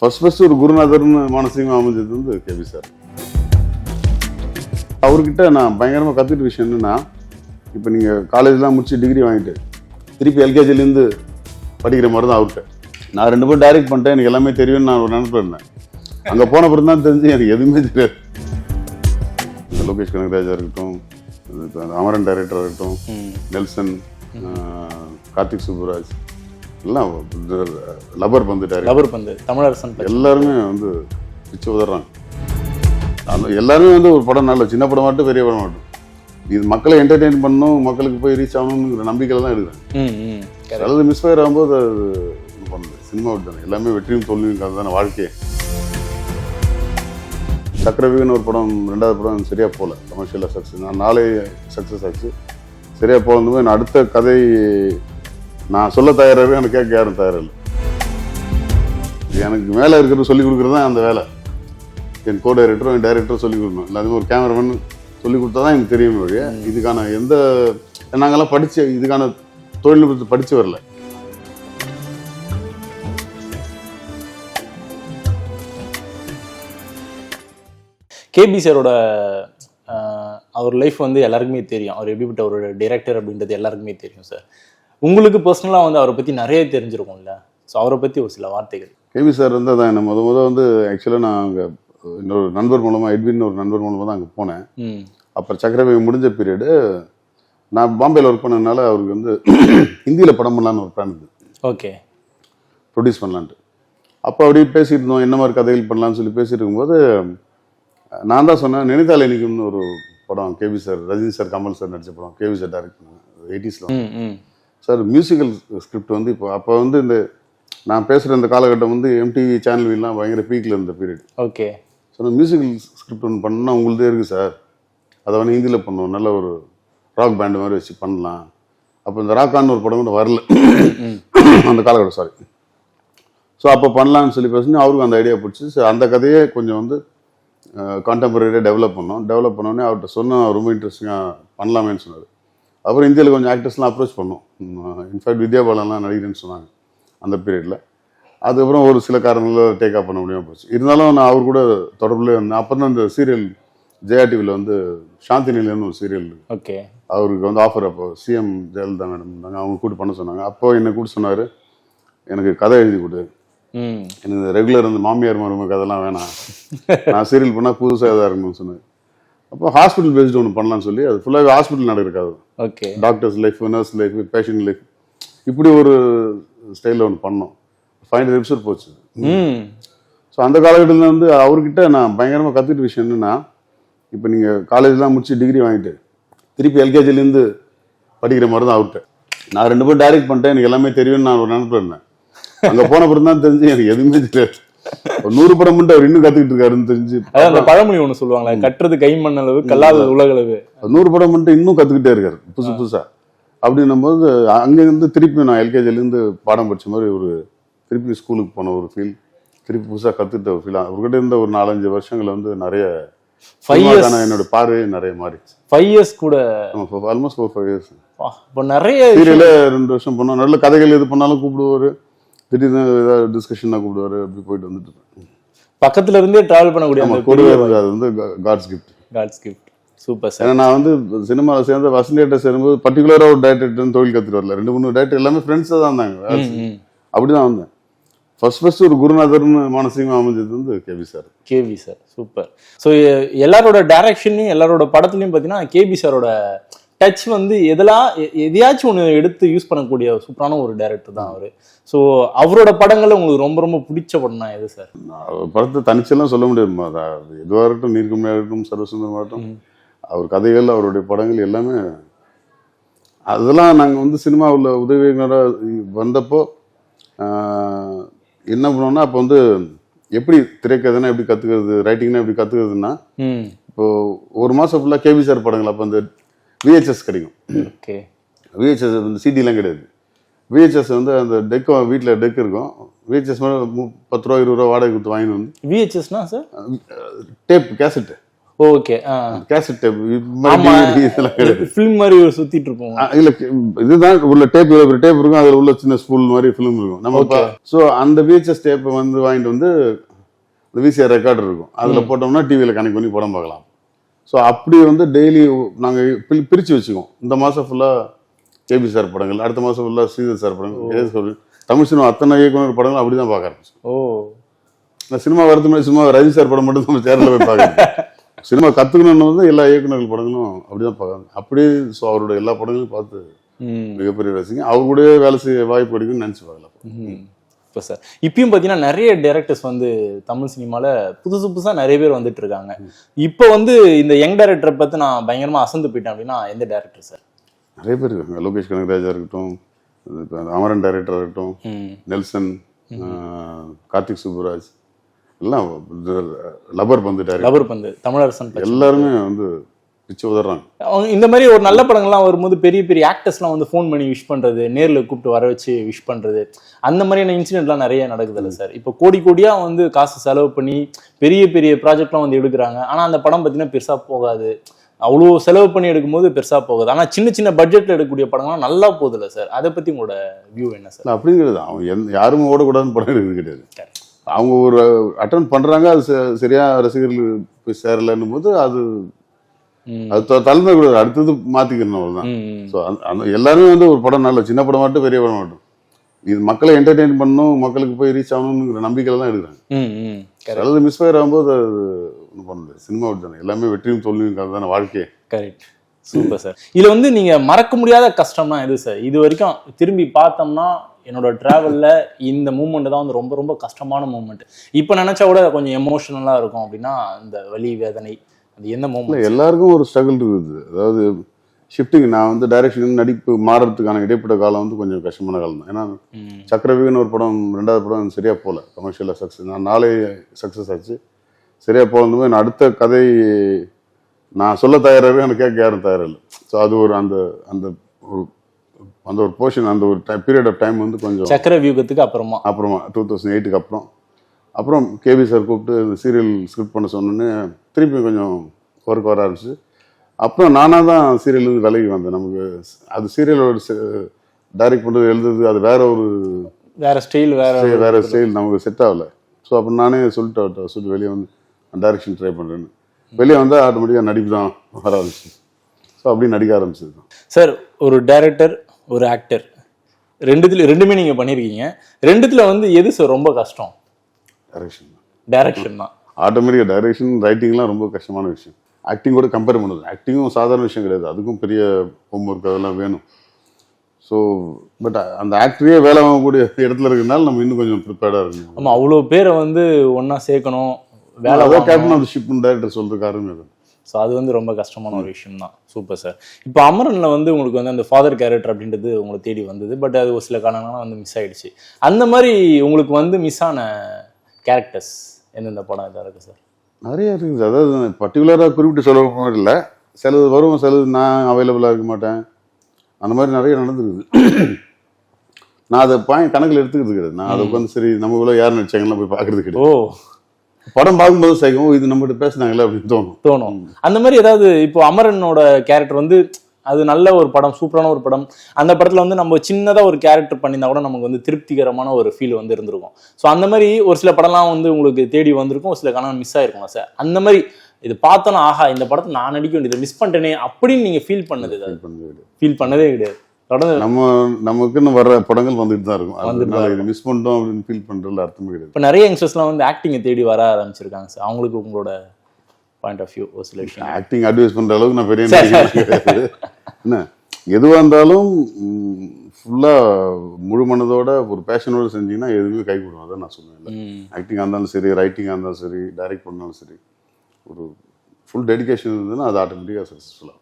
First ஒரு குருநாதர்னு மானசீகமாக அமைஞ்சது வந்து கேபி சார். அவர்கிட்ட நான் பயங்கரமாக கற்றுக்கிட்ட விஷயம் என்னென்னா, இப்போ நீங்கள் காலேஜ்லாம் முடிச்சு டிகிரி வாங்கிட்டு திருப்பி எல்கேஜிலேருந்து படிக்கிற மாதிரி தான் அவர்கிட்ட. நான் 2 பேரும் டைரக்ட் பண்ணிட்டேன், எனக்கு எல்லாமே தெரியும்னு நான் ஒரு நினைப்பு இருந்தேன். அங்கே போன பிறகு தான் தெரிஞ்சு எனக்கு எதுவுமே தெரியாது. லோகேஷ் கனகராஜா இருக்கட்டும், அமரன் டைரக்டராக இருக்கட்டும், நெல்சன், கார்த்திக் சுப்புராஜ், எல்லாம் லப்பர் பந்து டைரக்டர், தமிழரசன், எல்லாருமே வந்து பிச்சு உதறாங்க. எல்லாருமே வந்து ஒரு படம் நல்ல சின்ன படம் மட்டும் பெரிய படம் மட்டும் இது மக்களை என்டர்டெயின் பண்ணணும், மக்களுக்கு போய் ரீச் ஆகணுங்கிற நம்பிக்கையில் தான் எடுக்கிறேன். அதாவது மிஸ்ஃபயர் ஆகும்போது அது பண்ணுது. சினிமா விட்டு எல்லாமே வெற்றியும் தோல்வியும் தானே வாழ்க்கையே. சக்கரவியூன்னு ஒரு படம், 2வது படம் சரியாக போகல, கமர்ஷியலாக சக்ஸஸ். நான் 4 சக்ஸஸ் ஆச்சு, சரியாக போகும்போது நான் அடுத்த கதை நான் சொல்ல தயாராகவே எனக்கு கேட்க யாரும் தயாரில்லை. எனக்கு மேலே இருக்கிறது சொல்லிக் கொடுக்குறது தான் அந்த வேலை. என் கோ டைரக்டரும் என் டைரக்டரும் சொல்லிக் கொடுக்கணும். எல்லாத்தையும் ஒரு கேமராமேன் சொல்லிக் கொடுத்தா தான் எனக்கு தெரியும் வழியா. இதுக்கான எந்த நாங்கள்லாம் படித்து இதுக்கான தொழில்நுட்பத்தை படித்து வரல. கேபி சாரோட அவர் லைஃப் வந்து எல்லாருக்குமே தெரியும். அவர் எப்படிப்பட்ட ஒரு டைரக்டர் அப்படின்றது எல்லாருக்குமே தெரியும் சார். உங்களுக்கு பர்சனலாக வந்து அவரை பற்றி நிறைய தெரிஞ்சிருக்கும்ல. ஸோ அவரை பற்றி ஒரு சில வார்த்தைகள். கேபி சார் வந்து அதான் என்ன முத வந்து ஆக்சுவலாக நான் அங்கே இன்னொரு நண்பர் மூலமாக, எட்வின் ஒரு நண்பர் மூலமாக தான் அங்கே போனேன். அப்புறம் சக்கரவியூ முடிஞ்ச பீரியடு நான் பாம்பேயில் ஒர்க் பண்ணதுனால அவருக்கு வந்து ஹிந்தியில் படம் பண்ணலான்னு ஒரு பிளான் இருந்தது. ஓகே, ப்ரொடியூஸ் பண்ணலான்ட்டு. அப்போ அப்படியே பேசிட்டு இருந்தோம், என்ன மாதிரி கதைகள் பண்ணலான்னு சொல்லி பேசிட்டு இருக்கும்போது நான் தான் சொன்னேன், நினைத்தால் இன்னைக்குன்னு ஒரு படம் KB sir, Rajini sir, Kamal sir நடிச்ச படம், கேபி சார் டைரக்ட் பண்ணாங்க 80s சார். மியூசிக்கல் ஸ்கிரிப்ட் வந்து இப்போ அப்போ வந்து இந்த நான் பேசுகிற இந்த காலகட்டம் வந்து எம்டிவி சேனல்லாம் பயங்கர பீக்கில் இருந்த period. Okay, so musical script ஒன்று பண்ணால் உங்களுதே இருக்குது சார், அதை வந்து ஹிந்தியில் பண்ணுவோம், நல்ல ஒரு ராக் பேண்டு மாதிரி வச்சு பண்ணலாம். அப்போ இந்த ராக்கான்னு ஒரு படம் கூட வரல அந்த காலகட்டம், சாரி. ஸோ அப்போ பண்ணலான்னு சொல்லி பேசுனா அவருக்கு அந்த ஐடியா பிடிச்சி, ஸோ அந்த கதையே கொஞ்சம் வந்து கான்டெம்பரரியாக டெவலப் பண்ணோடனே அவர்கிட்ட சொன்னால் ரொம்ப இன்ட்ரெஸ்டிங்காக பண்ணலாமேன்னு சொன்னார். அப்புறம் இந்தியாவில் கொஞ்சம் ஆக்டர்ஸ்லாம் அப்ரோச் பண்ணோம். இன்ஃபேக்ட் வித்யா பாலன்லாம் நடிக்கிறேன்னு சொன்னாங்க அந்த பீரியடில். அதுக்கப்புறம் ஒரு சில காரணங்களில் டேக் ஆஃப் பண்ண முடியாமல் போச்சு. இருந்தாலும் நான் அவர் கூட தொடர்பில் இருந்தேன். அப்போ தான் இந்த சீரியல் ஜெயா டிவியில் வந்து சாந்தி நிலையம்னு ஒரு சீரியல், ஓகே, அவருக்கு வந்து ஆஃபர் அப்போ சிஎம் ஜெயலலிதா மேடம் இருந்தாங்க, அவங்க கூட்டு பண்ண சொன்னாங்க. அப்போ என்னை கூட்டு சொன்னார், எனக்கு கதை எழுதி கொடு, எனக்கு ரெகுலர் அந்த மாமியார் மரும கதைலாம் வேணாம், நான் சீரியல் பண்ணால் புதுசாக எதாக இருக்கணும்னு சொன்னார். அப்போ ஹாஸ்பிட்டல் பேஸ்டு ஒன்று பண்ணலான்னு சொல்லி, அது ஃபுல்லாகவே ஹாஸ்பிட்டல் நடக்கிறது. Okay, doctors life, nurse life, patient life, இப்படி ஒரு ஸ்டைலில் ஒன்று பண்ணோம். 500 எபிசோட் போச்சு. ஸோ அந்த காலகட்டத்தில் வந்து அவர்கிட்ட நான் பயங்கரமாக கற்றுக்கிட்ட விஷயம் என்னென்னா, இப்போ நீங்கள் காலேஜ்லாம் முடிச்சு டிகிரி வாங்கிட்டு திருப்பி எல்கேஜிலேருந்து படிக்கிற மாதிரி தான் அவர்கிட்ட. நான் 2 பேரும் டைரக்ட் பண்ணிட்டேன், எனக்கு எல்லாமே தெரியும்னு நான் ஒரு நினைப்பு இருந்தேன். அங்கே போன பிறகு தான் தெரிஞ்சு எனக்கு எதுவுமே தெரியாது. 100 படம் மட்டும் அவர் இன்னும் கற்றுக்கிட்டு இருக்காருன்னு தெரிஞ்சு. அந்த பழமொழி ஒன்று சொல்லுவாங்களே, கட்டுறது கை மண்ணளவு கல்லாத உலகளவு. 100 படம் மட்டும் இன்னும் கற்றுக்கிட்டே இருக்காரு புதுசாக. அப்படின்னும் போது அங்கேருந்து திருப்பி நான் எல்கேஜிலேருந்து பாடம் படித்த மாதிரி ஒரு திருப்பி ஸ்கூலுக்கு போன ஒரு ஃபீல், திருப்பி புதுசாக கற்றுக்கிட்ட ஒரு ஃபீல். அவர்கிட்ட இருந்த ஒரு 4-5 வருஷங்கள் வந்து நிறைய என்னோட பார்வையே நிறைய மாறிடுச்சு. 5 years கூட, ஆல்மோஸ்ட் 4-5 years. இப்போ நிறைய சீரியல 2 வருஷம் பண்ணோம். நல்ல கதைகள் எது பண்ணாலும் கூப்பிடுவாரு, திடீர்னு ஏதாவது டிஸ்கஷனாக கூப்பிடுவாரு, அப்படி போயிட்டு வந்துட்டு பக்கத்துல இருந்தே டிராவல் பண்ணக்கூடிய அது வந்து காட்ஸ் கிஃப்ட். Super sir. ஏன்னா நான் வந்து சினிமாவில் சேர்ந்து வசந்தியேட்டர் சேரும்போது பர்டிகுலராக ஒரு டைரக்டர் தொழில் கற்றுட்டு வரல. 2-3 டைரக்டர் எல்லாமே ஃப்ரெண்ட்ஸாக தான் இருந்தாங்க. அப்படிதான் வந்தேன். ஃபர்ஸ்ட் ஒரு குருநாதர்னு மானசீகமாக அமைஞ்சது வந்து கேபி சார். சூப்பர். ஸோ எல்லாரோட டைரக்ஷன்லையும் எல்லாரோட படத்துலையும் பார்த்தீங்கன்னா கேபி சாரோட டச் வந்து எதையாச்சும் ஒன்று எடுத்து யூஸ் பண்ணக்கூடிய சூப்பரான ஒரு டைரக்டர் தான் அவர். ஸோ அவரோட படங்கள்ல உங்களுக்கு ரொம்ப ரொம்ப பிடிச்ச படம்னா எது சார்? படத்தை தனிச்செல்லாம் சொல்ல முடியாது. எதுவாக இருக்கட்டும், நீர்க்குமையாக இருக்கட்டும், சர்வசுந்தரமாகட்டும், அவர் கதைகள், அவருடைய படங்கள் எல்லாமே. அதெல்லாம் நாங்கள் வந்து சினிமாவில் உதவி இயக்குனராக வந்தப்போ என்ன பண்ணோம்னா, அப்போ வந்து எப்படி திரைக்கதைனா எப்படி கற்றுக்கிறது, ரைட்டிங்னா எப்படி கற்றுக்கிறதுனா, இப்போ 1 மாதம் ஃபுல்லாக கேபி சார் படங்கள். அப்போ அந்த விஹெச்எஸ் கிடைக்கும். ஓகே, விஹெச்எஸ் வந்து சிடிலாம் கிடையாது. விஹெச்எஸ் வந்து அந்த டெக், வீட்டில் டெக் இருக்கும். விஹெச்எஸ் மேலே 10 ரூபா 20 ரூபா வாடகை கொடுத்து வாங்கிட்டு வந்து. விஹெச்எஸ்னா sir? Tape, cassette. Okay. Cassette tape ஆமா, இதெல்லாம் கிடையாது. ஃபிலிம் மாதிரி சுத்திட்டு இருப்போம். இல்ல இதுதான் உள்ள டேப், ஒரு டேப் இருக்கும், அதுல உள்ள சின்ன ஸ்பூல் மாதிரி ஃபிலிம் இருக்கும் நம்ம. சோ அந்த VHS டேப் வந்து வாங்கிட்டு வந்து VCR ரெக்கார்டர் இருக்கும், அதுல போட்டோம்னா டிவியில கனெக்ட் பண்ணி படம் பார்க்கலாம். ஸோ அப்படி வந்து டெய்லி நாங்கள் பிரித்து வச்சுக்குவோம். இந்த மாதம் ஃபுல்லாக கேபி சார் படங்கள், அடுத்த மாதம் ஃபுல்லாக ஸ்ரீதர் சார் படங்கள், தமிழ் சினிமா அத்தனை இயக்குனர் படங்கள் அப்படி தான் பார்க்க ஆரம்பிச்சோம். ஓ, நான் சினிமா வரது மாதிரி சும்மா ரஜினி சார் படம் மட்டும் நம்ம சேரில் போய் பார்க்குறேன். சினிமா கற்றுக்கணுன்னு வந்து எல்லா இயக்குநர்கள் படங்களும் அப்படி தான் பார்க்குறாங்க. அப்படி ஸோ அவரோட எல்லா படங்களையும் பார்த்து மிகப்பெரிய ரசிங்க. அவர் கூட வேலை செய்ய வாய்ப்பு கிடைக்குன்னு நினச்சி பார்க்கலாம். இப்போ சார் இப்பயும் பார்த்தீங்கன்னா நிறைய டைரக்டர்ஸ் வந்து தமிழ் சினிமாவில் புதுசாக நிறைய பேர் வந்துட்டு இருக்காங்க. இப்போ வந்து இந்த யங் டைரக்டரை பார்த்து நான் பயங்கரமாக அசந்து போயிட்டேன் அப்படின்னா எந்த டைரக்டர் சார்? நிறைய பேர் இருக்காங்க. லோகேஷ் கனகராஜா இருக்கட்டும், அமரன் டைரக்டர் இருக்கட்டும், நெல்சன், கார்த்திக் சுப்புராஜ், எல்லாம் லப்பர் பந்து தமிழரசன், எல்லாருமே வந்து பிச்சு உதறாங்க. இந்த மாதிரி ஒரு நல்ல படங்கள்லாம் வரும்போது பெரிய பெரிய ஆக்டர்ஸ்லாம் வந்து ஃபோன் பண்ணி விஷ் பண்றது, நேரில் கூப்பிட்டு வர வச்சு விஷ் பண்றது, அந்த மாதிரியான இன்சிடென்ட்லாம் நிறைய நடக்குதுல்ல சார்? இப்போ கோடியா வந்து காசு செலவு பண்ணி பெரிய பெரிய ப்ராஜெக்ட்லாம் வந்து எடுக்கிறாங்க. ஆனால் அந்த படம் பார்த்தீங்கன்னா பெருசா போகாது. அவ்வளோ செலவு பண்ணி எடுக்கும்போது பெருசா போகுது. ஆனால் சின்ன சின்ன பட்ஜெட்ல எடுக்கக்கூடிய படங்கள்லாம் நல்லா போகுதுல்ல சார்? அதை பத்தி உங்களோட வியூ என்ன சார்? அப்படிங்கிறது அவங்க யாரும் ஓடக்கூடாதுன்னு படம் எடுக்கிறது கிடையாது. அவங்க ஒரு அட்டன் பண்றாங்க, அது சரியா ரசிகர்களுக்கு போய் சேரலன்னும் போது அது தலைமை கூட அடுத்தது மாத்திக்கணும். அவ்வளவுதான். ஸோ அந்த எல்லாருமே வந்து ஒரு படம் நல்ல சின்ன படம் மட்டும் பெரிய படம் மட்டும் இது மக்களை என்டர்டெயின் பண்ணணும், மக்களுக்கு போய் ரீச் ஆகணுங்கிற நம்பிக்கையில தான் எடுக்கிறாங்க. அதாவது மிஸ்ஃபயர் ஆகும்போது அது ஒன்றும் பண்ண முடியாது. சினிமா தானே, எல்லாமே வெற்றியும் தோல்வியும் தானே வாழ்க்கையே. Correct, super sir. இதுல வந்து நீங்க மறக்க முடியாத கஷ்டம்னா எது சார்? இது வரைக்கும் திரும்பி பார்த்தோம்னா என்னோட டிராவல்ல இந்த மூமெண்ட் தான் வந்து ரொம்ப ரொம்ப கஷ்டமான மூமெண்ட், இப்போ நினைச்சா கூட கொஞ்சம் எமோஷனலா இருக்கும் அப்படின்னா இந்த வலி வேதனை அது என்ன மூமெண்ட்? எல்லாருக்கும் ஒரு ஸ்ட்ரகிள் இருக்குது. அதாவது ஷிஃப்டிங், நான் வந்து டைரக்ஷன் நடிப்பு மாறுறதுக்கான இடைப்பட்ட காலம் வந்து கொஞ்சம் கஷ்டமான காலம் தான். ஏன்னா சக்கரவியூகன்னு ஒரு படம், 2வது படம் சரியா போகல, கமர்ஷியலாக சக்ஸஸ். நான் 4 சக்ஸஸ் ஆச்சு, சரியா போகும்போது நான் அடுத்த கதை நான் சொல்ல தயாராக எனக்கு கேட்க யாரும் தயாரில்லை. ஸோ அது ஒரு அந்த அந்த ஒரு அந்த ஒரு போர்ஷன், அந்த ஒரு பீரியட் ஆஃப் டைம் வந்து கொஞ்சம் சக்கரவியூகத்துக்கு அப்புறமா 2008க்கு அப்புறம் கேபி சார் கூப்பிட்டு இந்த சீரியல் ஸ்கிரிப்ட் பண்ண சொன்னோன்னே திருப்பி கொஞ்சம் ஒர்க் வர ஆரம்பிச்சு. அப்புறம் நானாக தான் சீரியல் விலகி வந்தேன். நமக்கு அது சீரியலோட டைரக்ட் பண்ணுறது, எழுதுறது, அது வேற ஸ்டைல் நமக்கு செட் ஆகலை. ஸோ அப்போ நானே சொல்லிட்டு வெளியே வந்து டைரக்ஷன் ட்ரை பண்ணுறேன்னு. வெளியே வந்தால் ஆட்டோமேட்டிக்காக நடிப்பு தான் வர ஆரம்பிச்சு. ஸோ அப்படி நடிக்க ஆரம்பிச்சது தான் சார். ஒரு டைரக்டர், ஒரு ஆக்டர், ரெண்டுமே நீங்கள் பண்ணியிருக்கீங்க. ரெண்டுத்துல வந்து எது சார் ரொம்ப கஷ்டம்? டைரக்ஷன் தான். ஆட்டோமேட்டிக்காக டைரக்ஷன், ரைட்டிங்லாம் ரொம்ப கஷ்டமான விஷயம். ஆக்டிங் கூட கம்பேர் பண்ணுது. ஆக்டிங்கும் சாதாரண விஷயம் கிடையாது, அதுக்கும் பெரிய ஹோம்ஒர்க் அதெல்லாம் வேணும். ஸோ பட் அந்த ஆக்டரே வேலை வாங்கக்கூடிய இடத்துல இருக்கிறதுனால நம்ம இன்னும் கொஞ்சம் ப்ரிப்பேர்டாக இருக்கணும். ஆமாம், அவ்வளோ பேரை வந்து ஒன்றா சேர்க்கணும், வேலை கேப்டன் ஆஃப் தி ஷிப்னு டைரக்டர் சொல்றது காரணமே அது. ஸோ அது வந்து ரொம்ப கஷ்டமான ஒரு விஷயம் தான். Super sir. இப்போ அமரனில் வந்து உங்களுக்கு வந்து அந்த ஃபாதர் கேரக்டர் அப்படின்றது உங்களை தேடி வந்தது, பட் அது ஒரு சில காரணங்களாம் வந்து மிஸ் ஆயிடுச்சு. அந்த மாதிரி உங்களுக்கு வந்து மிஸ் ஆன கேரக்டர்ஸ் எந்தெந்த படம் இதாக இருக்குது சார்? நிறைய இருக்குது. அதாவது பர்டிகுலராக குறிப்பிட்டு சொல்ல இல்லை, சிலது வரும், சிலது நான் அவைலபிளாக இருக்க மாட்டேன், அந்த மாதிரி நிறைய நடந்துருக்குது. நான் அதை கணக்கில் எடுத்துக்கிறது கிடையாது. நான் அதை உட்காந்து சரி நம்ம இவ்வளோ யார் நடிச்சாங்கலாம் போய் பார்க்கறது கிடையாது. ஓ, படம் பார்க்கும்போது சேர்க்கும் இது நம்மகிட்ட பேசினாங்களே அப்படின்னு தோணும். அந்த மாதிரி ஏதாவது இப்போ அமரனோட கேரக்டர் வந்து அது நல்ல ஒரு படம், சூப்பரான ஒரு படம், அந்த படத்துல வந்து நம்ம சின்னதா ஒரு கேரக்டர் பண்ணியிருந்தா கூட நமக்கு வந்து திருப்திகரமான ஒரு ஃபீல் வந்து இருந்திருக்கும். ஸோ அந்த மாதிரி ஒரு சில படம்லாம் வந்து உங்களுக்கு தேடி வந்திருக்கும், ஒரு சில கணவன் மிஸ் ஆயிருக்கும் சார். அந்த மாதிரி இது பார்த்தோன்னா ஆஹா இந்த படத்தை நான் நடிக்க வேண்டியது மிஸ் பண்ணிட்டேனே அப்படின்னு நீங்க ஃபீல் பண்ணதே கிடையாது. தொடர்ந்து நமக்குன்னு வர்ற படங்கள் வந்துட்டு தான் இருக்கும். இது மிஸ் பண்ணிட்டோம் அப்படின்னு ஃபீல் பண்றதுல அர்த்தமே கிடையாது. இப்போ நிறைய யங்ஸ்டர்ஸ்லாம் வந்து ஆக்டிங்கை தேடி வர ஆரம்பிச்சிருக்காங்க சார். அவங்களுக்கு உங்களோட பாயிண்ட் ஆஃப் வியூ ஒரு சில விஷயம்? ஆக்டிங் அட்வைஸ் பண்ற அளவுக்கு நான் பெரிய என்ன எதுவாக இருந்தாலும் ஃபுல்லாக முழு மனதோட ஒரு பேஷனோட செஞ்சீங்கன்னா எதுவுமே கை கொடுக்கும். அதான் நான் சொல்லுவேன். ஆக்டிங்காக இருந்தாலும் சரி, ரைட்டிங்காக இருந்தாலும் சரி, டைரக்ட் பண்ணாலும் சரி, ஒரு ஃபுல் டெடிகேஷன் இருந்ததுன்னா அது ஆட்டோமேட்டிக்காக சக்ஸஸ்ஃபுல்லாக.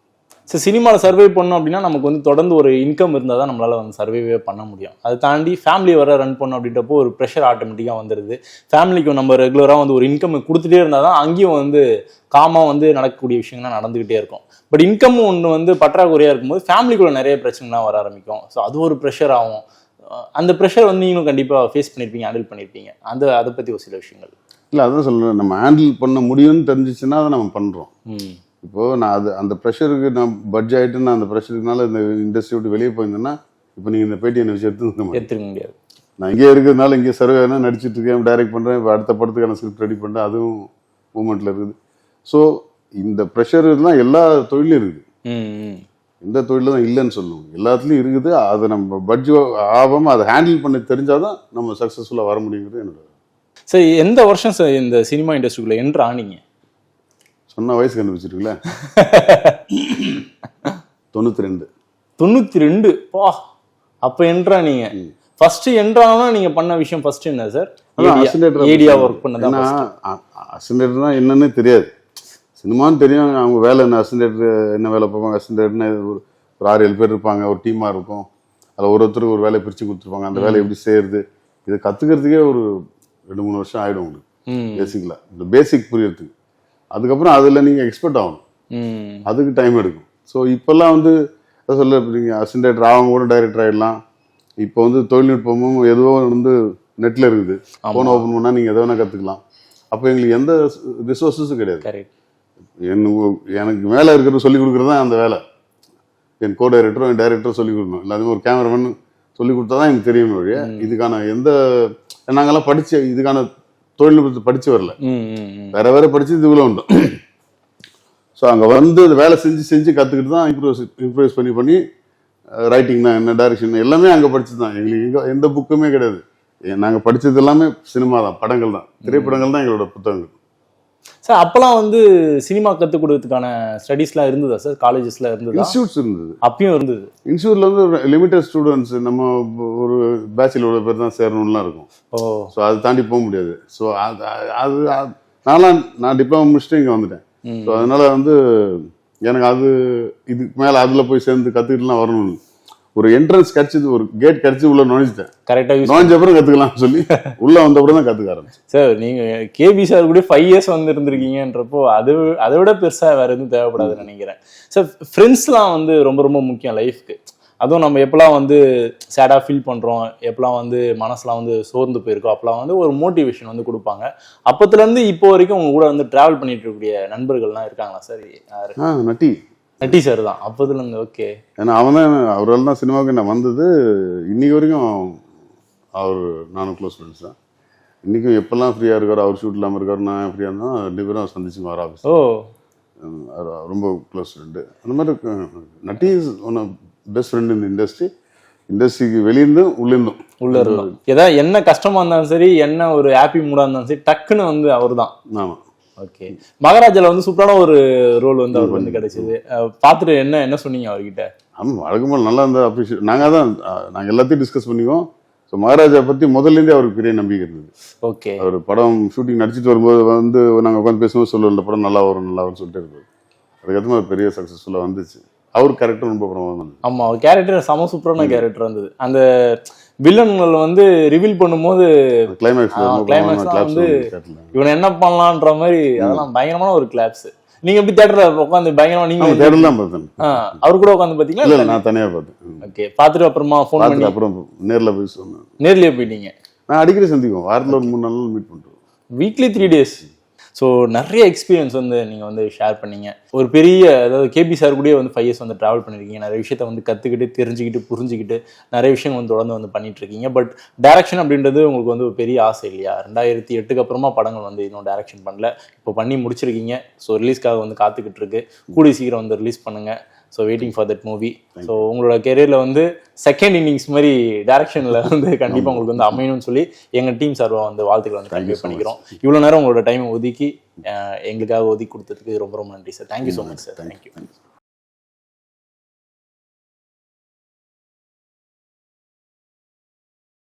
ஸோ சினிமாவில் சர்வே பண்ணோம் அப்படின்னா நமக்கு வந்து தொடர்ந்து ஒரு இன்கம் இருந்தால் தான் நம்மளால் வந்து சர்வேவே பண்ண முடியும். அதை தாண்டி ஃபேமிலி வர ரன் பண்ணோம் அப்படின்றப்போ ஒரு ப்ரெஷர் ஆட்டோமேட்டிக்காக வந்துடுது. ஃபேமிலிக்கு நம்ம ரெகுலராக வந்து ஒரு இன்கம் கொடுத்துட்டே இருந்தால் தான் அங்கேயும் வந்து காமாக வந்து நடக்கக்கூடிய விஷயங்கள்லாம் நடந்துக்கிட்டே இருக்கும். பட் இன்கம் ஒன்று வந்து பற்றாக்குறையாக இருக்கும்போது ஃபேமிலிக்குள்ள நிறைய பிரச்சனைலாம் வர ஆரம்பிக்கும். ஸோ அது ஒரு ப்ரெஷர் ஆகும். அந்த ப்ரெஷர் வந்து நீங்களும் கண்டிப்பாக ஃபேஸ் பண்ணியிருப்பீங்க, ஹேண்டில் பண்ணியிருப்பீங்க. அதை பற்றி ஒரு சில விஷயங்கள். இல்லை அதான் சொல்கிறேன், நம்ம ஹேண்டில் பண்ண முடியும்னு தெரிஞ்சிச்சுன்னா அதை நம்ம பண்ணுறோம். ம். இப்போது நான் அந்த ப்ரெஷருக்கு நான் பட்ஜ் ஆகிட்டு நான் அந்த ப்ரெஷருக்குனால இந்த இண்டஸ்ட்ரி விட்டு வெளியே போயிருந்தேன்னா இப்போ நீங்கள் இந்த பேட்டி என்னை வச்சு எடுத்துக்க எடுத்துக்க முடியாது. நான் இங்கே இருக்கிறதுனால இங்கே சர்வே ஆனால் நடிச்சிட்டு இருக்கேன், டைரக்ட் பண்ணுறேன், இப்போ அடுத்த படத்துக்கான ஸ்கிரிப்ட் ரெடி பண்ணுறேன், அதுவும் மூமெண்ட்டில் இருக்குது. ஸோ இந்த ப்ரெஷர் தான் எல்லா தொழிலும் இருக்குது. எந்த தொழிலும் தான் இல்லைன்னு சொல்லுவோம், எல்லாத்துலேயும் இருக்குது. அதை நம்ம பட்ஜெட் ஆகாமல் அதை ஹேண்டில் பண்ணி தெரிஞ்சால் தான் நம்ம சக்ஸஸ்ஃபுல்லாக வர முடியுங்கிறது என்னோட. சரி, எந்த வருஷம் சார் இந்த சினிமா இண்டஸ்ட்ரிக்குள்ளே என்ட்ரு ஆனீங்க? சொன்ன வயசு கண்டுபிடிச்சிருக்குல்ல, 92. 92 பா, அப்போ என்ட்ரா நீங்க ஃபர்ஸ்ட் என்ட்ரானா நீங்க பண்ண விஷயம் ஃபர்ஸ்ட் என்ன சார்? ஏடியா ஒர்க் பண்ணதா? அசிஸ்டன்ட்னா என்னன்னு தெரியாது, சினிமான்னு தெரியும், அவங்க வேலை என்ன, அசிஸ்டன்ட் என்ன வேலை பார்ப்பாங்க, அசிஸ்டன்ட்னு ஒரு 6-7 பேர் இருப்பாங்க, ஒரு டீமாக இருக்கும், அதில் ஒருத்தருக்கு ஒரு வேலையை பிரித்து கொடுத்துருப்பாங்க, அந்த வேலை எப்படி செய்யறது இதை கற்றுக்கிறதுக்கே ஒரு 2-3 வருஷம் ஆகிடும் உங்களுக்கு பேசிக்கலாக, இந்த பேசிக் புரியறதுக்கு. அதுக்கப்புறம் அதில் நீங்கள் எக்ஸ்பர்ட் ஆகணும், அதுக்கு டைம் எடுக்கும். ஸோ இப்போல்லாம் வந்து சொல்ல நீங்கள் அசிஸ்டன்ட் ஆகும் கூட டைரக்டர் ஆகிடலாம். இப்போ வந்து தொழில்நுட்பமும் எதுவோ வந்து நெட்டில் இருக்குது, ஃபோன் ஓப்பன் பண்ணால் நீங்கள் எதை வேணால் கற்றுக்கலாம். அப்போ எங்களுக்கு எந்த ரிசோர்ஸஸும் கிடையாது. எனக்கு மேலே இருக்கிறது சொல்லிக் கொடுக்குறது தான் அந்த வேலை. என் கோ டைரக்டரும் என் டைரக்டரும் சொல்லிக் கொடுக்கணும், எல்லாத்தையும் ஒரு கேமராமேன் சொல்லிக் கொடுத்தா தான் எனக்கு தெரியும் வழியா. இதுக்கான எந்த நாங்கெல்லாம் படித்து இதுக்கான தொழில்நுட்பத்தை படித்து வரல, வேற படித்து இதுக்குள்ளே உண்டோம். ஸோ அங்கே வந்து வேலை செஞ்சு கற்றுக்கிட்டு தான் இம்ப்ரூவைஸ் பண்ணி ரைட்டிங்னா என்ன, டைரக்ஷன் எல்லாமே அங்கே படிச்சு தான். எங்களுக்கு எந்த புக்குமே கிடையாது, நாங்கள் படித்தது எல்லாமே சினிமா தான், படங்கள் தான், திரைப்படங்கள் தான் எங்களோட புத்தகங்கள். சார் அப்பெல்லாம் வந்து சினிமா கற்றுக் கொடுக்கறதுக்கான ஸ்டடீஸ்லாம் இருந்ததா சார்? காலேஜஸ்ல இருந்தது, இன்ஸ்டியூட்ஸ் இருந்தது, அப்பயும் இருந்தது. இன்ஸ்டியூட்ல வந்து லிமிட்டட் ஸ்டூடெண்ட்ஸ், நம்ம ஒரு பேட்சில் உள்ள பேர் தான் சேரணும்லாம் இருக்கும். ஸோ அதை தாண்டி போக முடியாது. ஸோ அது நான் டிப்ளமோ முடிச்சுட்டு இங்கே வந்துட்டேன். ஸோ அதனால வந்து எனக்கு அது இதுக்கு மேலே அதில் போய் சேர்ந்து கற்றுக்கிட்டுலாம் வரணும்னு ஒரு என்ட்ரன்ஸ் கிடைச்சது, ஒரு கேட் கிடைச்சி உள்ள நுழைஞ்சிட்டேன். கரெக்டாக நுழைஞ்ச அப்புறம் கற்றுக்கலாம் சொல்லி உள்ள வந்த அப்புறம் தான் கற்றுக்க ஆரம்பிச்சேன். சார் நீங்கள் கேபி சார் கூட 5 இயர்ஸ் வந்து இருந்திருக்கீங்கன்றப்போ அதை விட பெருசாக வேறு எதுவும் தேவைப்படாதுன்னு நினைக்கிறேன். சார் ஃப்ரெண்ட்ஸ்லாம் வந்து ரொம்ப ரொம்ப முக்கியம் லைஃப்க்கு. அதுவும் நம்ம எப்போலாம் வந்து சேடாக ஃபீல் பண்ணுறோம், எப்போலாம் வந்து மனசுலாம் வந்து சோர்ந்து போயிருக்கோம், அப்போலாம் வந்து ஒரு மோட்டிவேஷன் வந்து கொடுப்பாங்க. அப்போத்துலேருந்து இப்போ வரைக்கும் உங்க கூட வந்து ட்ராவல் பண்ணிட்டு இருக்கக்கூடிய நண்பர்கள்லாம் இருக்காங்களா சார்? நட்டி சார் தான் அப்போதுலேருந்து. ஓகே, ஏன்னா அவரால் தான் சினிமாவுக்கு நான் வந்தது. இன்னைக்கு வரைக்கும் அவர் நானும் க்ளோஸ் ஃப்ரெண்ட்ஸ் தான். இன்றைக்கும் எப்போல்லாம் ஃப்ரீயாக இருக்கார், அவர் ஷூட் இல்லாமல் இருக்கார், நான் ஃப்ரீயாக இருந்தால் 2 பேரும் சந்திச்சுங்க வர ஆஃபீஸ். ரொம்ப க்ளோஸ் ஃப்ரெண்டு. அந்த மாதிரி Natty is one of best friend இந்த இண்டஸ்ட்ரிக்கு வெளியிருந்தும் உள்ளேருந்தும். ஏதாவது என்ன கஷ்டமாக இருந்தாலும் சரி, என்ன ஒரு ஹாப்பி மூடாக இருந்தாலும் சரி, டக்குன்னு வந்து அவர் தான். ஆமாம். ஓகே, மகாராஜால வந்து சூப்பரான ஒரு ரோல் வந்து அவருக்கு வந்து கிடைச்சது. பார்த்துட்டு என்ன சொன்னீங்க அவர்கிட்ட? ஆமாம், வழக்கமாக நல்லா இருந்தால் அப்ரிஷியேட். நாங்கள் எல்லாத்தையும் டிஸ்கஸ் பண்ணிக்குவோம். ஸோ மகாராஜா பற்றி முதல்லேருந்தே அவருக்கு பெரிய நம்பிக்கை இருந்தது. ஓகே, அவர் படம் ஷூட்டிங் நடிச்சிட்டு வரும்போது வந்து நாங்கள் உட்காந்து பேசும்போது சொல்லுவோம், இந்த படம் நல்லா வரும்னு சொல்லிட்டு இருப்பார். அதுக்கப்புறமா பெரிய சக்ஸஸ்ஃபுல்லாக வந்துச்சு. அவர் கேரக்டர் ரொம்ப பிரமாதம் இருந்தது. ஆமாம், அவர் கேரக்டர் செம சூப்பரான கேரக்டர் இருந்தது. அந்த வில்லன்கள் வந்து ரிவீல் பண்ணும்போது கிளைமேக்ஸ் வந்து இவனை என்ன பண்ணலான்ற மாதிரி அதெல்லாம் பயங்கரமான ஒரு கிளாப்ஸ். நீங்க எப்படி தியேட்டர்ல உட்காந்து பயங்கரமா நீங்க தியேட்டர்ல தான் பார்த்தேன். அவர் கூட உட்காந்து பாத்தீங்களா? இல்ல, நான் தனியா பார்த்தேன். ஓகே, பார்த்துட்டு அப்புறமா ஃபோன் பண்ணி அப்புறம் நேர்ல போய் சொன்னேன். நேர்லயே போயிட்டீங்க? நான் அடிக்கடி சந்திக்குவோம், வாரத்தில் ஒரு 3 நாள் மீட் பண்ணுறோம், வீக்லி 3 days. ஸோ நிறைய எக்ஸ்பீரியன்ஸ் வந்து நீங்கள் வந்து ஷேர் பண்ணீங்க. ஒரு பெரிய, அதாவது கேபி சார் கூட வந்து 5 years வந்து ட்ராவல் பண்ணியிருக்கீங்க. நிறைய விஷயத்த வந்து கற்றுக்கிட்டு தெரிஞ்சுக்கிட்டு புரிஞ்சுக்கிட்டு நிறைய விஷயங்கள் வந்து தொடர்ந்து வந்து பண்ணிட்டு இருக்கீங்க. பட் டைரக்ஷன் அப்படின்றது உங்களுக்கு வந்து ஒரு பெரிய ஆசை இல்லையா? 2008 அப்புறமா படங்கள் வந்து இன்னும் டைரக்ஷன் பண்ணல, இப்போ பண்ணி முடிச்சிருக்கீங்க. ஸோ ரிலீஸ்க்காக வந்து காத்துக்கிட்டு இருக்கு, கூடி சீக்கிரம் வந்து ரிலீஸ் பண்ணுங்க. So waiting for that movie. So உங்களோட கெரியரில் வந்து செகண்ட் இன்னிங்ஸ் மாதிரி டைரக்ஷனில் வந்து கண்டிப்பாக உங்களுக்கு வந்து அமையணும்னு சொல்லி எங்கள் டீம் சார்பாக வந்து வாழ்த்துக்களை வந்து கன்வே பண்ணிக்கிறோம். இவ்வளோ நேரம் உங்களோட டைமை ஒதுக்கி எங்களுக்காக ஒதுக்கி கொடுத்ததுக்கு ரொம்ப ரொம்ப நன்றி sir. Thank you so much sir. Thank you.